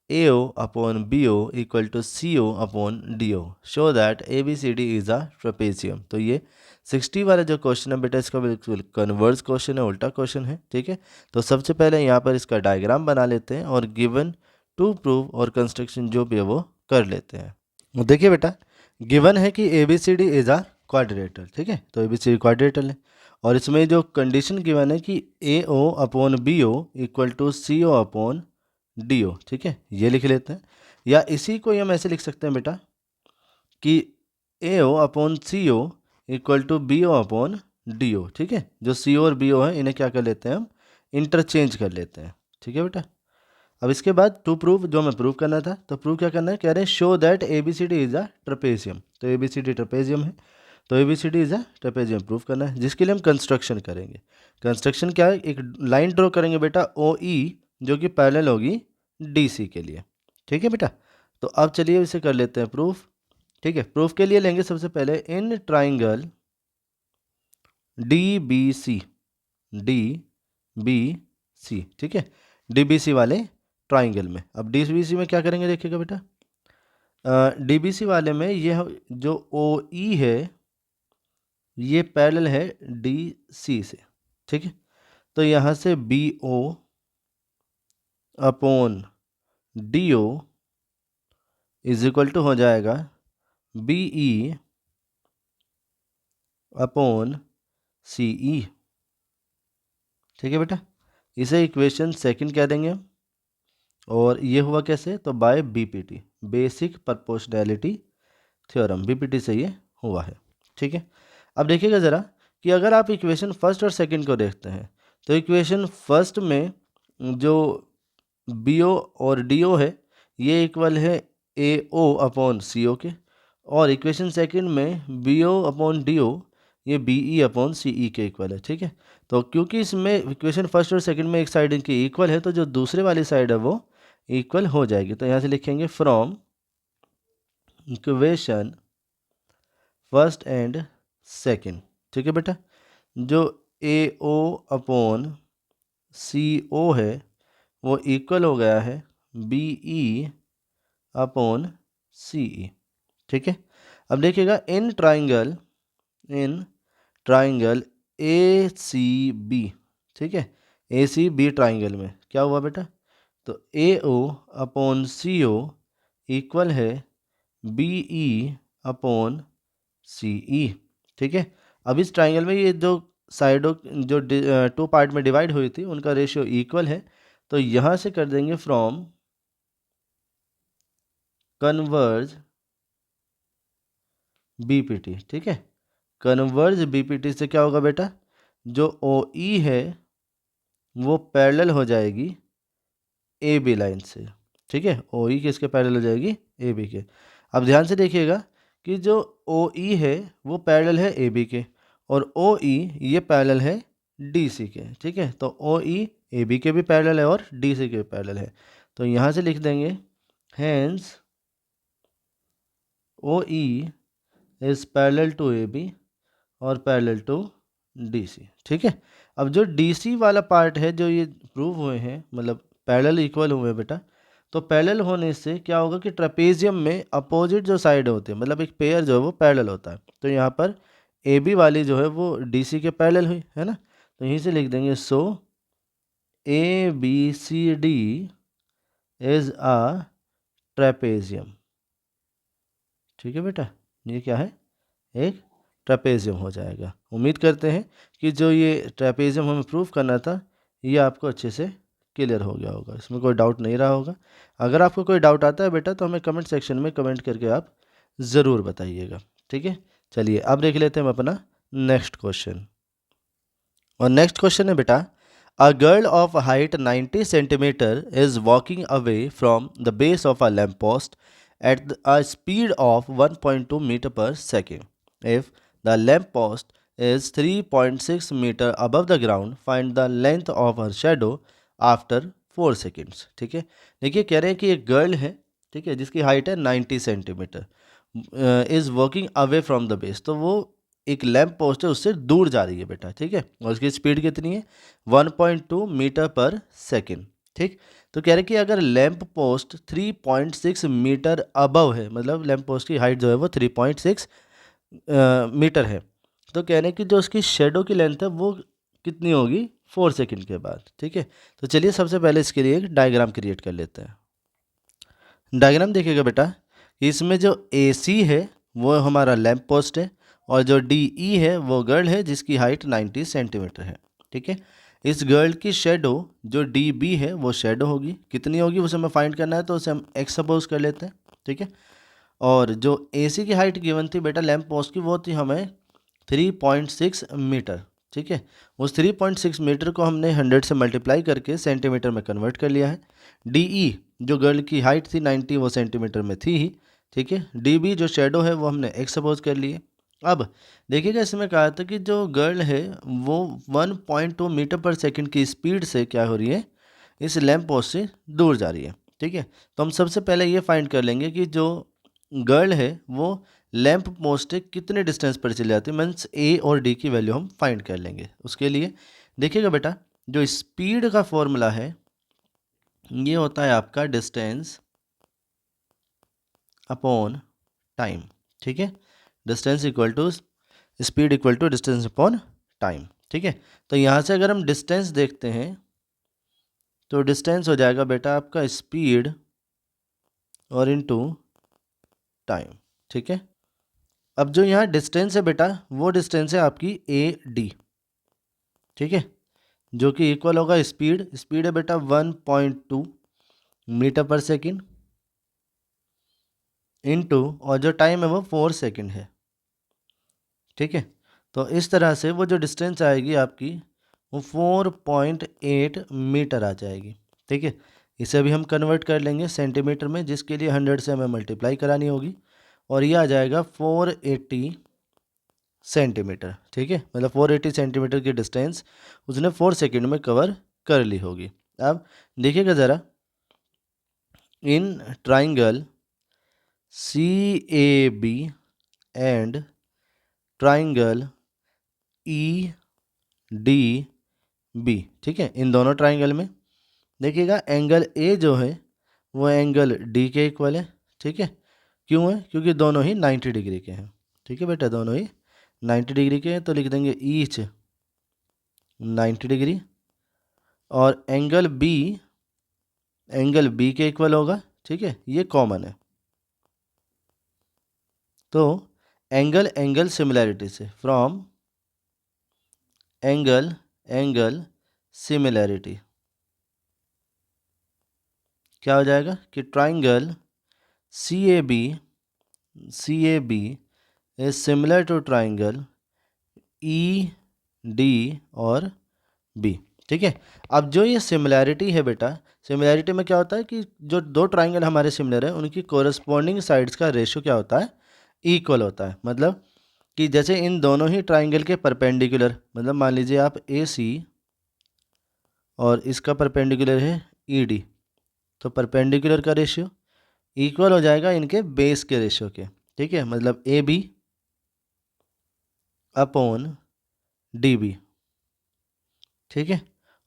Speaker 1: AO upon BO equal to CO upon DO show that ABCD is a trapezium. तो ये 60 वाला जो क्वेश्चन है बेटा इसका बिल्कुल कन्वर्स क्वेश्चन है, उल्टा क्वेश्चन है। ठीक है, तो सबसे पहले यहाँ पर इसका डायग्राम बना लेते हैं और गिवन टू प्रूव और कंस्ट्रक्शन जो भी है वो कर लेते हैं। देखिए बेटा गिवन है कि ABCD इज अ क्वाड्रिलेटरल। ठीक है, तो ABCD क्वाड्रिलेटरल है और इसमें जो कंडीशन गिवन है कि AO upon BO equal to CO upon DO। ठीक है, ये लिख लेते हैं, या इसी को हम ऐसे लिख सकते हैं बेटा कि AO upon CO equal to BO upon DO। ठीक है, जो CO और BO है इन्हें क्या कर लेते हैं, हम इंटरचेंज कर लेते हैं। ठीक है बेटा, अब इसके बाद टू प्रूव जो हमें प्रूव करना था, तो प्रूव क्या करना है, कह रहे हैं show that ABCD is a trapezium. तो ABCD ट्रेपेजियम है, तो ABCD is a trapezium prove करना है, जिसके लिए हम कंस्ट्रक्शन करेंगे। कंस्ट्रक्शन क्या है, एक लाइन ड्रॉ करेंगे बेटा OE जो कि पैरेलल होगी DC के लिए। ठीक है बेटा, तो अब चलिए इसे कर लेते हैं प्रूफ। ठीक है, प्रूफ के लिए लेंगे सबसे पहले इन ट्राइंगल DBC, DBC, ठीक है, DBC वाले ट्राइंगल में। अब DBC में क्या करेंगे देखिएगा बेटा, DBC वाले में ये जो OE है ये पैरेलल है DC से, ठीक है, तो यहाँ से BO upon DO is equal to हो जाएगा BE अपॉन CE, ठीक है बेटा, इसे इक्वेशन सेकंड कह देंगे हम। और ये हुआ कैसे, तो by BPT, basic proportionality theorem, BPT से ये हुआ है, ठीक है। अब देखिएगा ज़रा कि अगर आप इक्वेशन फर्स्ट और सेकंड को देखते हैं तो इक्वेशन फर्स्ट में जो BO और DO है ये इक्वल है AO अपॉन CO के, और इक्वेशन सेकंड में BO अपॉन DO ये BE अपॉन CE के इक्वल है, ठीक है। तो क्योंकि इसमें इक्वेशन फर्स्ट और सेकंड में एक साइड इनकी इक्वल है तो जो दूसरे वाली साइड है वो इक्वल हो जाएगी। तो यहाँ से लिखेंगे from equation first and second, ठीक है बेटा, जो AO अपॉन CO है वो इक्वल हो गया है BE अपॉन CE, ठीक है। अब देखिएगा इन ट्राइंगल ACB, ठीक है, ACB ट्राइंगल में क्या हुआ बेटा, तो AO अपॉन CO इक्वल है BE अपॉन CE, ठीक है। अब इस ट्राइंगल में ये जो साइडों जो टू पार्ट में डिवाइड हुई थी उनका रेशियो इक्वल है, तो यहाँ से कर देंगे फ्रॉम कन्वर्ज BPT, ठीक है, कन्वर्ज BPT से क्या होगा बेटा, जो OE है वो पैरेलल हो जाएगी AB लाइन से, ठीक है, OE किसके पैरेलल हो जाएगी, AB के। अब ध्यान से देखिएगा कि जो OE है वो पैरेलल है AB के और OE ये पैरेलल है DC के, ठीक है, तो OE AB के भी पैरेलल है और DC के भी पैरेलल है, तो यहाँ से लिख देंगे hence OE is parallel to AB और पैरेलल टू DC, ठीक है। अब जो DC वाला पार्ट है जो ये प्रूव हुए हैं मतलब पैरेलल इक्वल हुए हैं बेटा, तो पैरेलल होने से क्या होगा कि ट्रेपेजियम में अपोजिट जो साइड होते हैं मतलब एक पेयर जो है वो पैरेलल होता है, तो यहाँ पर AB वाली जो है वो DC के पैरेलल हुई है ना, तो यहीं से लिख देंगे सो ABCD इज अ ट्रेपेजियम, ठीक है बेटा, ये क्या है, एक ट्रेपेजियम हो जाएगा। उम्मीद करते हैं कि जो ये ट्रेपेजियम हमें प्रूव करना था ये आपको अच्छे से क्लियर हो गया होगा, इसमें कोई डाउट नहीं रहा होगा। अगर आपको कोई डाउट आता है बेटा तो हमें कमेंट सेक्शन में कमेंट करके आप ज़रूर बताइएगा, ठीक है। चलिए अब देख लेते हैं हम अपना नेक्स्ट क्वेश्चन, और नेक्स्ट क्वेश्चन है बेटा, a girl of height 90 centimetre is walking away from the base of a lamp post at a speed of 1.2 meter per second. If the lamp post is 3.6 meter above the ground, find the length of her shadow after 4 seconds. ठीक है, देखिए कह रहे हैं कि एक गर्ल है, ठीक है, जिसकी हाइट है 90 centimetre, is walking away from the base, तो वो एक लैम्प पोस्ट है उससे दूर जा रही है बेटा, ठीक है, और उसकी स्पीड कितनी है 1.2 मीटर पर सेकेंड, ठीक। तो कह रहे कि अगर लैंप पोस्ट 3.6 मीटर अबव है मतलब लैंप पोस्ट की हाइट जो है वो 3.6 मीटर है, तो कह रहे हैं कि जो उसकी शेडो की लेंथ है वो कितनी होगी 4 सेकंड के बाद, ठीक है। तो चलिए सबसे पहले इसके लिए एक डायग्राम क्रिएट कर लेते हैं। डायग्राम देखिएगा बेटा, इसमें जो AC है वो हमारा लैंप पोस्ट है और जो DE है वो गर्ल है जिसकी हाइट 90 सेंटीमीटर है, ठीक है। इस गर्ल की शेडो जो DB है वो शेडो होगी, कितनी होगी उसे हमें फाइंड करना है, तो उसे हम x सपोज कर लेते हैं, ठीक है। और जो AC की हाइट गिवन थी बेटा लैंप पोस्ट की वो थी हमें 3.6 मीटर, ठीक है। उस 3.6 मीटर को हमने 100 से मल्टीप्लाई करके सेंटीमीटर में कन्वर्ट कर लिया है। DE जो गर्ल की हाइट थी 90 वो सेंटीमीटर में थी ही, ठीक है। DB जो शेडो है वो हमने x सपोज कर लिए। अब देखिएगा इसमें कहा था कि जो गर्ल है वो 1.2 मीटर पर सेकंड की स्पीड से क्या हो रही है, इस लैंप पोस्ट से दूर जा रही है, ठीक है। तो हम सबसे पहले ये फाइंड कर लेंगे कि जो गर्ल है वो लैंप पोस्ट से कितने डिस्टेंस पर चली जाती है, मीन्स ए और डी की वैल्यू हम फाइंड कर लेंगे। उसके लिए देखिएगा बेटा, जो स्पीड का फॉर्मूला है ये होता है आपका डिस्टेंस अपॉन टाइम, ठीक है। Distance equal to speed equal to distance upon time, ठीक है। तो यहाँ से अगर हम डिस्टेंस देखते हैं तो डिस्टेंस हो जाएगा बेटा आपका स्पीड और इनटू टाइम, ठीक है। अब जो यहाँ डिस्टेंस है बेटा वो डिस्टेंस है आपकी ए डी, ठीक है, जो कि इक्वल होगा स्पीड है बेटा 1.2 मीटर पर सेकेंड इनटू, और जो टाइम है वो 4 सेकेंड है, ठीक है। तो इस तरह से वो जो डिस्टेंस आएगी आपकी वो 4.8 मीटर आ जाएगी, ठीक है। इसे अभी हम कन्वर्ट कर लेंगे सेंटीमीटर में, जिसके लिए 100 से हमें मल्टीप्लाई करानी होगी, और ये आ जाएगा 480 सेंटीमीटर, ठीक है। मतलब 480 सेंटीमीटर की डिस्टेंस उसने 4 सेकेंड में कवर कर ली होगी। अब देखिएगा ज़रा, in triangle C A B and triangle E D B, ठीक है, इन दोनों ट्राइंगल में देखिएगा एंगल ए जो है वो एंगल डी के इक्वल है, ठीक है। क्यों है? क्योंकि दोनों ही 90 डिग्री के हैं, ठीक है बेटा, दोनों ही 90 डिग्री के हैं, तो लिख देंगे ईच 90 डिग्री। और एंगल बी के इक्वल होगा, ठीक है, ये कॉमन है। तो एंगल सिमिलैरिटी से, फ्रॉम एंगल सिमिलैरिटी क्या हो जाएगा कि triangle C A B is similar to triangle E D और बी, ठीक है। अब जो ये सिमिलैरिटी है बेटा, सिमिलैरिटी में क्या होता है कि जो दो ट्राइंगल हमारे सिमिलर है उनकी कोरस्पॉन्डिंग साइड्स का रेशियो क्या होता है, इक्वल होता है। मतलब कि जैसे इन दोनों ही ट्राइंगल के परपेंडिकुलर, मतलब मान लीजिए आप ए सी और इसका परपेंडिकुलर है ई डी, तो परपेंडिकुलर का रेशियो इक्वल हो जाएगा इनके बेस के रेशियो के, ठीक है। मतलब A B upon D B, ठीक है,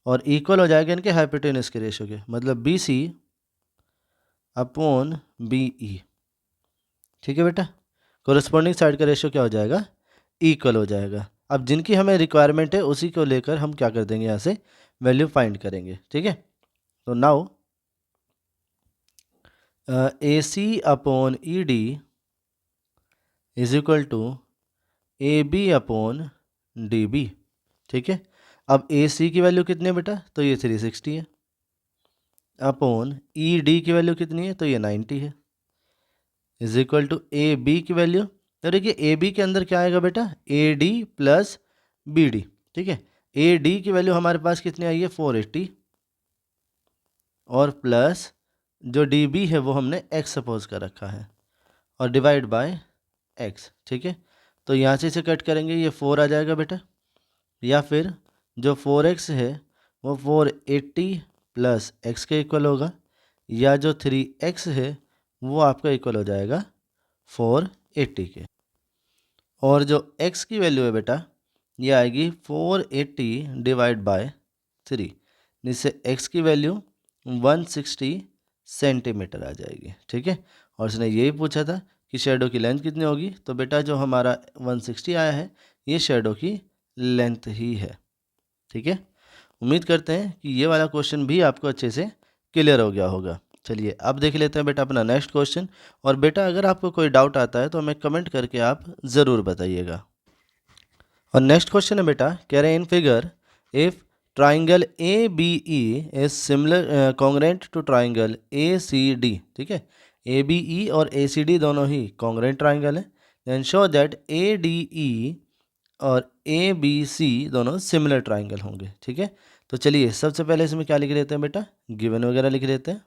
Speaker 1: और इक्वल हो जाएगा इनके हाइपोटेनस के रेशियो के, मतलब B C upon B E, ठीक है बेटा। कोरस्पॉन्डिंग साइड का रेशियो क्या हो जाएगा, इक्वल हो जाएगा। अब जिनकी हमें रिक्वायरमेंट है उसी को लेकर हम क्या कर देंगे, यहाँ से वैल्यू फाइंड करेंगे, ठीक है। तो now A C upon E D is equal to A B upon D B, ठीक है। अब ए सी की वैल्यू कितनी है बेटा, तो ये 360 है, अपॉन ई डी की वैल्यू कितनी है, तो ये 90 है, is equal to A B की वैल्यू, तो देखिए ए बी के अंदर क्या आएगा बेटा, A D plus B D, ठीक है। ए डी की वैल्यू हमारे पास कितनी आई है, 480, और प्लस जो डी बी है वो हमने एक्स सपोज कर रखा है, और डिवाइड बाय एक्स, ठीक है। तो यहाँ से इसे कट करेंगे, ये 4 आ जाएगा बेटा, या फिर जो 4x है वो 480 प्लस एक्स के इक्वल होगा, या जो 3x है वो आपका इक्वल हो जाएगा 480 के, और जो x की वैल्यू है बेटा ये आएगी 480 डिवाइड बाय 3, जिससे x की वैल्यू 160 सेंटीमीटर आ जाएगी, ठीक है। और उसने यही पूछा था कि शेडो की लेंथ कितनी होगी, तो बेटा जो हमारा 160 आया है ये शेडो की लेंथ ही है, ठीक है। उम्मीद करते हैं कि ये वाला क्वेश्चन भी आपको अच्छे से क्लियर हो गया होगा। चलिए अब देख लेते हैं बेटा अपना नेक्स्ट क्वेश्चन, और बेटा अगर आपको कोई डाउट आता है तो हमें कमेंट करके आप ज़रूर बताइएगा। और नेक्स्ट क्वेश्चन है बेटा, कह रहे हैं in figure if triangle A B E is similar congruent to triangle A C D, ठीक है, ए बी ई और ए सी डी दोनों ही कॉन्ग्रेंट ट्राइंगल है, then show that A D E और ए बी सी दोनों सिमिलर ट्राइंगल होंगे, ठीक है। तो चलिए सबसे पहले इसमें क्या लिख लेते हैं बेटा, गिवन वगैरह लिख लेते हैं,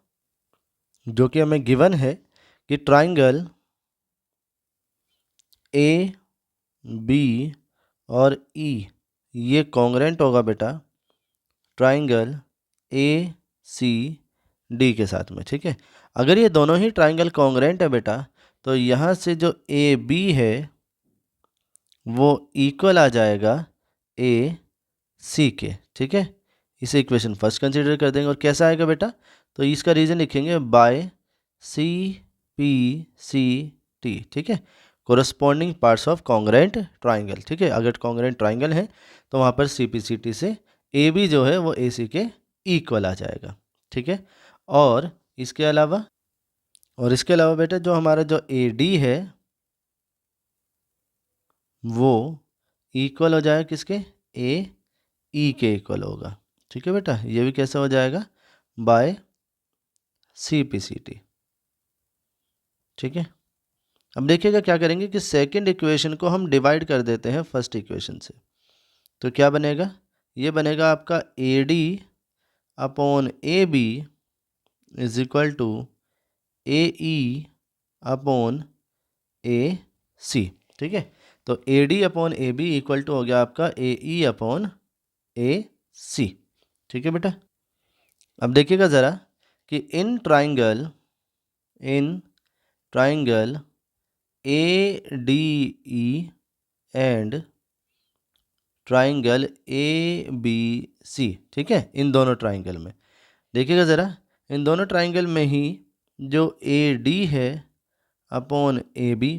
Speaker 1: जो कि हमें गिवन है कि ट्राइंगल ए बी और ई ये कॉन्ग्रेंट होगा बेटा ट्राइंगल ए सी डी के साथ में, ठीक है। अगर ये दोनों ही ट्राइंगल कॉन्ग्रेंट है बेटा तो यहाँ से जो ए बी है वो इक्वल आ जाएगा ए सी के, ठीक है। इसे इक्वेशन फर्स्ट कंसीडर कर देंगे और कैसा आएगा बेटा, तो इसका रीजन लिखेंगे by C P C T, ठीक है, corresponding parts of congruent triangle, ठीक है। अगर कॉन्ग्रेंट ट्राइंगल है तो वहाँ पर सी पी सी टी से ए बी जो है वो ए सी के इक्वल आ जाएगा, ठीक है। और इसके अलावा बेटा जो हमारा जो ए डी है वो इक्वल हो जाएगा किसके, ए ई के इक्वल होगा, ठीक है बेटा। ये भी कैसे हो जाएगा, by C P C T, ठीक है। अब देखिएगा क्या करेंगे कि सेकंड इक्वेशन को हम डिवाइड कर देते हैं फर्स्ट इक्वेशन से। तो क्या बनेगा, ये बनेगा आपका A D upon A B is equal to A E upon A C, ठीक है। तो A D upon A B equal to हो गया आपका A E upon A C, ठीक है बेटा। अब देखिएगा ज़रा कि in triangle A D E and triangle A B C, ठीक है, इन दोनों ट्राइंगल में देखिएगा ज़रा, इन दोनों ट्राइंगल में ही जो ए डी है अपॉन ए बी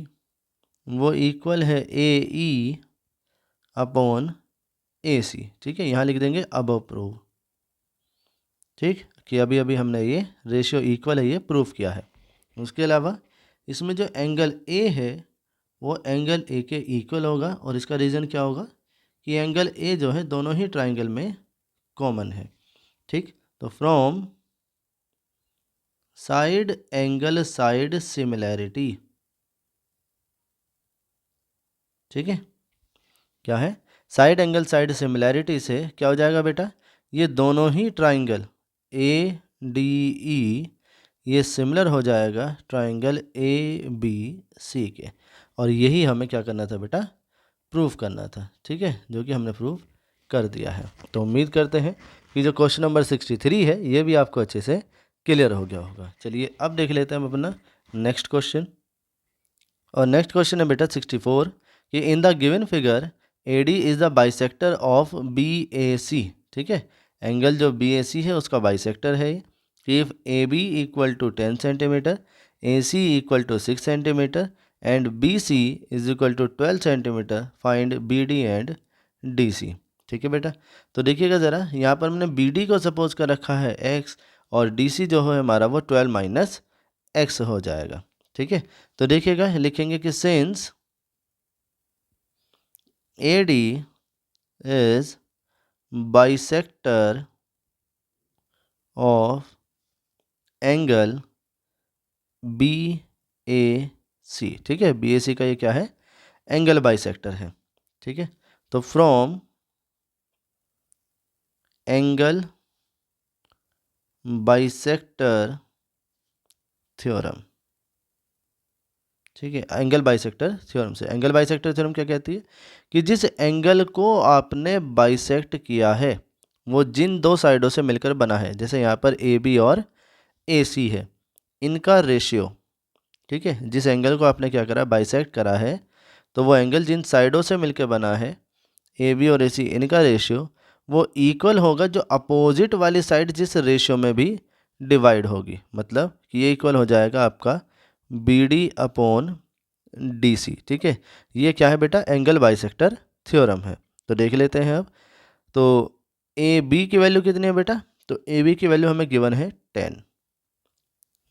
Speaker 1: वो इक्वल है ए ई अपॉन ए सी, ठीक है। यहाँ लिख देंगे अब प्रूव, ठीक, कि अभी अभी हमने ये रेशियो इक्वल है ये प्रूफ किया है। उसके अलावा इसमें जो एंगल ए है वो एंगल ए के इक्वल होगा और इसका रीज़न क्या होगा कि एंगल ए जो है दोनों ही ट्राइंगल में कॉमन है, ठीक। तो from side angle side similarity, ठीक है, क्या है, साइड एंगल साइड सिमिलैरिटी से क्या हो जाएगा बेटा, ये दोनों ही ट्राइंगल ए डी ई ये सिमिलर हो जाएगा ट्राइंगल ए बी सी के, और यही हमें क्या करना था बेटा, प्रूफ करना था, ठीक है, जो कि हमने प्रूफ कर दिया है। तो उम्मीद करते हैं कि जो क्वेश्चन नंबर 63 है ये भी आपको अच्छे से क्लियर हो गया होगा। चलिए अब देख लेते हैं हम अपना नेक्स्ट क्वेश्चन, और नेक्स्ट क्वेश्चन है बेटा 64 कि in the given figure A D is the bisector of B A C, ठीक है, एंगल जो बी ए सी है उसका बाइसेक्टर है। If A B equal to 10 centimetre, A C equal to 6 centimetre and B C is equal to 12 centimetre, find B D and D C, ठीक है बेटा। तो देखिएगा ज़रा, यहाँ पर हमने बी डी को सपोज कर रखा है x और डी सी जो है हमारा वो 12 माइनस एक्स हो जाएगा, ठीक है। तो देखिएगा लिखेंगे कि since A D is bisector of angle B A C, ठीक है, बी ए सी का ये क्या है, एंगल बाइसेक्टर है, ठीक है। तो फ्रॉम एंगल बाइसेक्टर थ्योरम, ठीक है, एंगल बाइसेक्टर थ्योरम से, एंगल बाइसेक्टर थ्योरम क्या कहती है कि जिस एंगल को आपने बाइसेक्ट किया है वो जिन दो साइडों से मिलकर बना है, जैसे यहाँ पर ए बी और ए सी है, इनका रेशियो, ठीक है, जिस एंगल को आपने क्या करा, बाइसेक्ट करा है, तो वो एंगल जिन साइडों से मिलकर बना है ए बी और ए सी, इनका रेशियो वो इक्वल होगा जो अपोजिट वाली साइड जिस रेशियो में भी डिवाइड होगी, मतलब कि ये इक्वल हो जाएगा आपका B D upon D C, ठीक है। ये क्या है बेटा, एंगल बाइसेक्टर थ्योरम है। तो देख लेते हैं अब, तो ए बी की वैल्यू कितनी है बेटा, तो ए बी की वैल्यू हमें गिवन है 10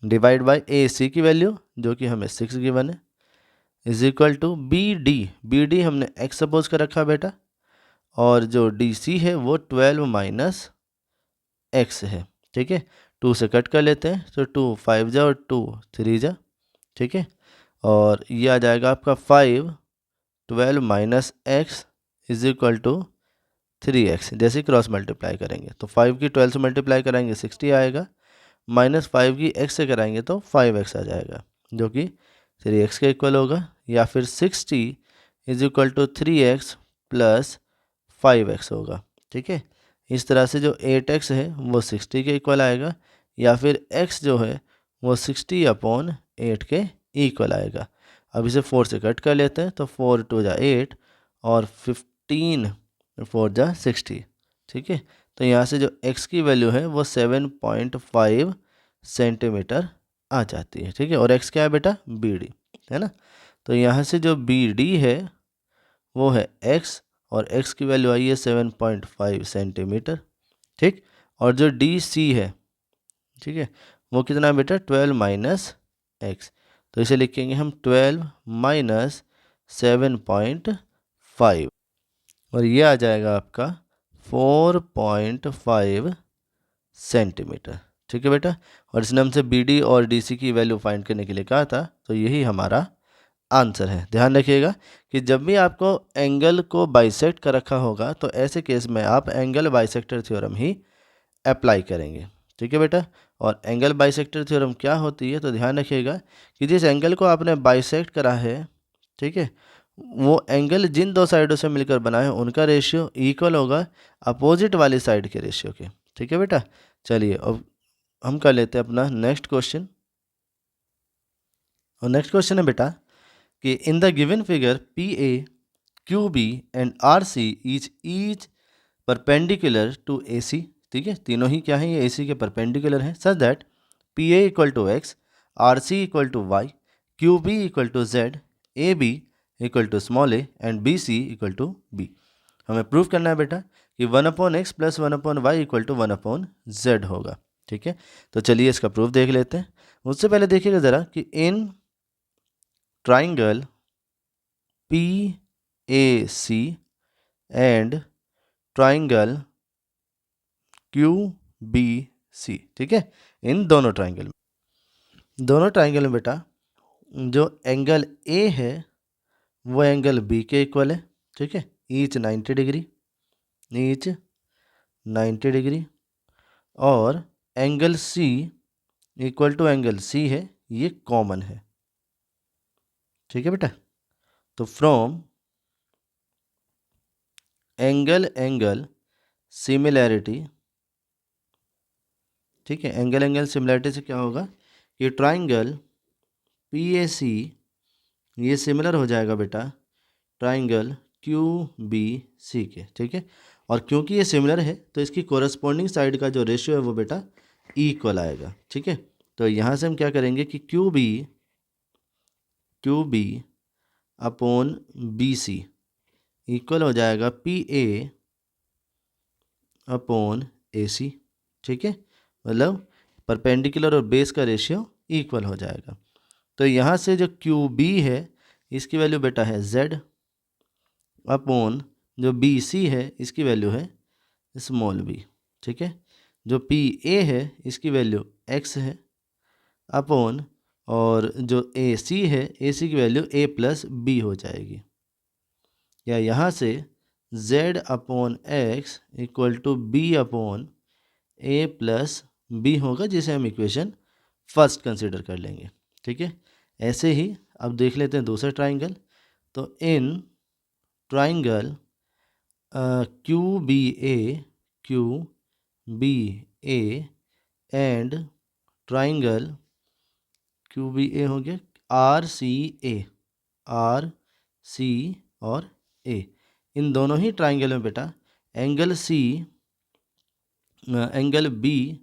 Speaker 1: डिवाइड बाय ए सी की वैल्यू जो कि हमें 6 गिवन है is equal to B D हमने एक्स सपोज कर रखा बेटा, और जो डी सी है वो 12 माइनस एक्स है, ठीक है। 2 से कट कर लेते हैं तो 2 5 जा और 2 3 जा, ठीक है, और ये आ जाएगा आपका 5 12 minus x is equal to 3x, जैसे क्रॉस मल्टीप्लाई करेंगे तो 5 की 12 से मल्टीप्लाई कराएंगे 60 आएगा, माइनस 5 की x से कराएंगे तो 5x आ जाएगा जो कि 3x के इक्वल होगा, या फिर 60 is equal to 3x plus 5x होगा, ठीक है। इस तरह से जो 8x है वो 60 के इक्वल आएगा, या फिर x जो है वो 60 अपॉन 8 के इक्वल आएगा। अब इसे 4 से कट कर लेते हैं, तो 4 2 जा 8 और 15 4 जा 60। ठीक है, तो यहाँ से जो x की वैल्यू है वो 7.5 सेंटीमीटर आ जाती है। ठीक है, और x क्या है बेटा, BD है ना। तो यहाँ से जो BD है वो है x, और x की वैल्यू आई है 7.5 सेंटीमीटर। ठीक, और जो DC है, ठीक है, वो कितना है बेटा, 12 माइनस एक्स। तो इसे लिखेंगे हम 12 माइनस 7.5, और ये आ जाएगा आपका 4.5 सेंटीमीटर। ठीक है बेटा, और इसने हमसे BD और DC की वैल्यू फाइंड करने के लिए कहा था, तो यही हमारा आंसर है। ध्यान रखिएगा कि जब भी आपको एंगल को बाइसेक्ट कर रखा होगा, तो ऐसे केस में आप एंगल बाइसेक्टर थ्योरम ही अप्लाई करेंगे। ठीक है बेटा, और एंगल बाइसेक्टर थ्योरम क्या होती है, तो ध्यान रखिएगा कि जिस एंगल को आपने बाइसेक्ट करा है, ठीक है, वो एंगल जिन दो साइडों से मिलकर बना है उनका रेशियो इक्वल होगा अपोजिट वाली साइड के रेशियो के। ठीक है बेटा, चलिए अब हम कर लेते हैं अपना नेक्स्ट क्वेश्चन। और नेक्स्ट क्वेश्चन है बेटा कि in the given figure PA, QB and RC each perpendicular to AC। ठीक है, तीनों ही क्या है, ये AC के परपेंडिकुलर हैं, such that PA equal to x, RC equal to y, QB equal to z, AB equal to small a and BC equal to b। हमें प्रूव करना है बेटा कि 1/x plus 1/y equal to 1/z होगा। ठीक है, तो चलिए इसका प्रूफ देख लेते हैं। उससे पहले देखिएगा ज़रा कि in triangle PAC and triangle QBC, ठीक है, इन दोनों ट्राइंगल में बेटा जो एंगल A है वो एंगल B के इक्वल है। ठीक है, ईच 90 डिग्री, ईच 90 डिग्री, और angle C equal to angle C है, ये कॉमन है। ठीक है बेटा, तो फ्रॉम एंगल सिमिलैरिटी, ठीक है, एंगल सिमिलैरिटी से क्या होगा कि ट्राइंगल PAC ये सिमिलर हो जाएगा बेटा ट्राइंगल QBC के। ठीक है, और क्योंकि ये सिमिलर है तो इसकी कोरस्पॉन्डिंग साइड का जो रेशियो है वो बेटा इक्वल आएगा। ठीक है, तो यहाँ से हम क्या करेंगे कि QB अपॉन BC इक्वल हो जाएगा PA अपॉन AC। ठीक है, मतलब परपेंडिकुलर और बेस का रेशियो इक्वल हो जाएगा। तो यहाँ से जो QB है इसकी वैल्यू बेटा है Z अपॉन जो BC है इसकी वैल्यू है स्मॉल b। ठीक है, जो PA है इसकी वैल्यू x है अपॉन, और जो AC है AC की वैल्यू a प्लस b हो जाएगी, या यहाँ से z upon x equal to b upon a plus b होगा, जिसे हम इक्वेशन फर्स्ट कंसिडर कर लेंगे। ठीक है, ऐसे ही अब देख लेते हैं दूसरा ट्राइंगल। तो in triangle QBA and triangle QBA हो गया RC और A, इन दोनों ही ट्राइंगल में बेटा एंगल B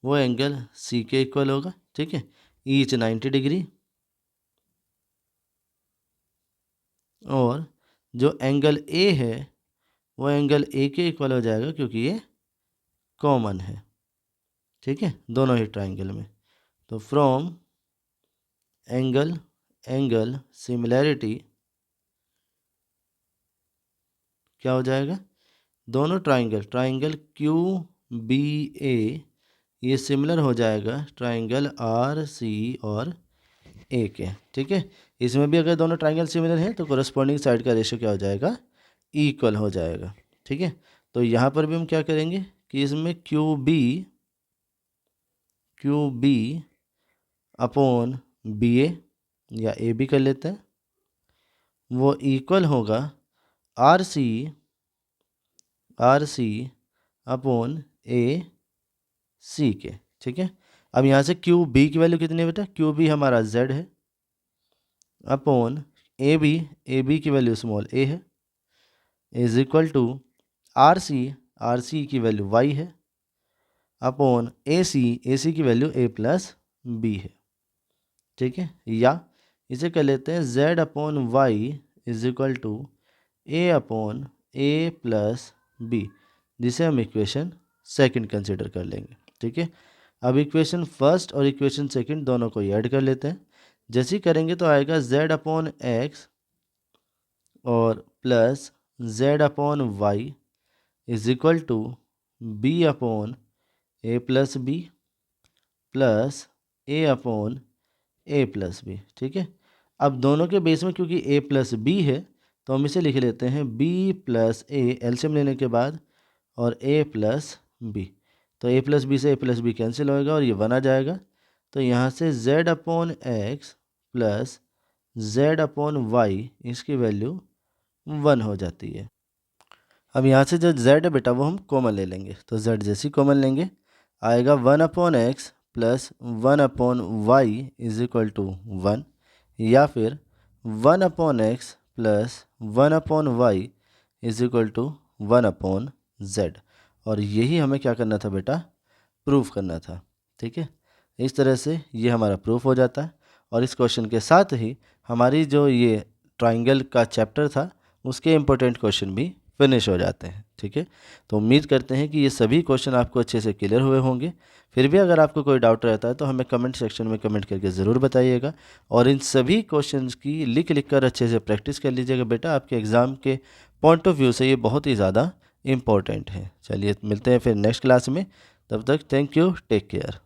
Speaker 1: वो एंगल C के इक्वल होगा। ठीक है, ईच 90 डिग्री, और जो एंगल A है वो एंगल A के इक्वल हो जाएगा क्योंकि ये कॉमन है। ठीक है, दोनों ही ट्राइंगल में। तो फ्रॉम एंगल सिमिलैरिटी क्या हो जाएगा, दोनों ट्राइंगल QBA ये सिमिलर हो जाएगा ट्राइंगल RC और A के। ठीक है, इसमें भी अगर दोनों ट्राइंगल सिमिलर हैं तो कोरस्पॉन्डिंग साइड का रेशियो क्या हो जाएगा, इक्वल हो जाएगा। ठीक है, तो यहाँ पर भी हम क्या करेंगे कि इसमें QB अपॉन BA या AB कर लेते हैं, वो इक्वल होगा RC अपॉन AC के। ठीक है, अब यहाँ से QB की वैल्यू कितनी है बेटा, QB हमारा Z है, अपॉन ए बी की वैल्यू स्मॉल ए है, is equal to R C की वैल्यू वाई है, अपॉन ए सी की वैल्यू ए प्लस बी है। ठीक है, या इसे कर लेते हैं z upon Y is equal to A upon A plus B, जिसे हम इक्वेशन सेकंड कंसिडर कर लेंगे। ठीक है, अब इक्वेशन फर्स्ट और इक्वेशन सेकंड दोनों को ऐड कर लेते हैं। जैसे ही करेंगे तो आएगा z अपॉन एक्स और plus z upon Y is equal to B upon A plus B plus A upon A plus B. ठीक है, अब दोनों के बेस में क्योंकि a प्लस बी है तो हम इसे लिख लेते हैं b प्लस ए, एलसीएम लेने के बाद, और a प्लस बी। तो a प्लस बी से a प्लस बी कैंसिल होएगा और ये 1 आ जाएगा। तो यहाँ से z upon x plus z upon Y इसकी वैल्यू 1 हो जाती है। अब यहाँ से जो z है बेटा वो हम कॉमन ले लेंगे, तो z जैसी कॉमन लेंगे आएगा 1 upon x plus 1 upon Y is equal to 1, या फिर 1 upon x plus 1 upon Y is equal to 1 upon Z. और यही हमें क्या करना था बेटा, प्रूफ करना था। ठीक है, इस तरह से ये हमारा प्रूफ हो जाता है। और इस क्वेश्चन के साथ ही हमारी जो ये ट्राइंगल का चैप्टर था उसके इम्पोर्टेंट क्वेश्चन भी फिनिश हो जाते हैं। ठीक है, तो उम्मीद करते हैं कि ये सभी क्वेश्चन आपको अच्छे से क्लियर हुए होंगे। फिर भी अगर आपको कोई डाउट रहता है तो हमें कमेंट सेक्शन में कमेंट करके ज़रूर बताइएगा, और इन सभी क्वेश्चंस की लिख कर अच्छे से प्रैक्टिस कर लीजिएगा बेटा। आपके एग्ज़ाम के पॉइंट ऑफ व्यू से ये बहुत ही ज़्यादा इम्पॉर्टेंट है। चलिए मिलते हैं फिर नेक्स्ट क्लास में, तब तक थैंक यू, टेक केयर।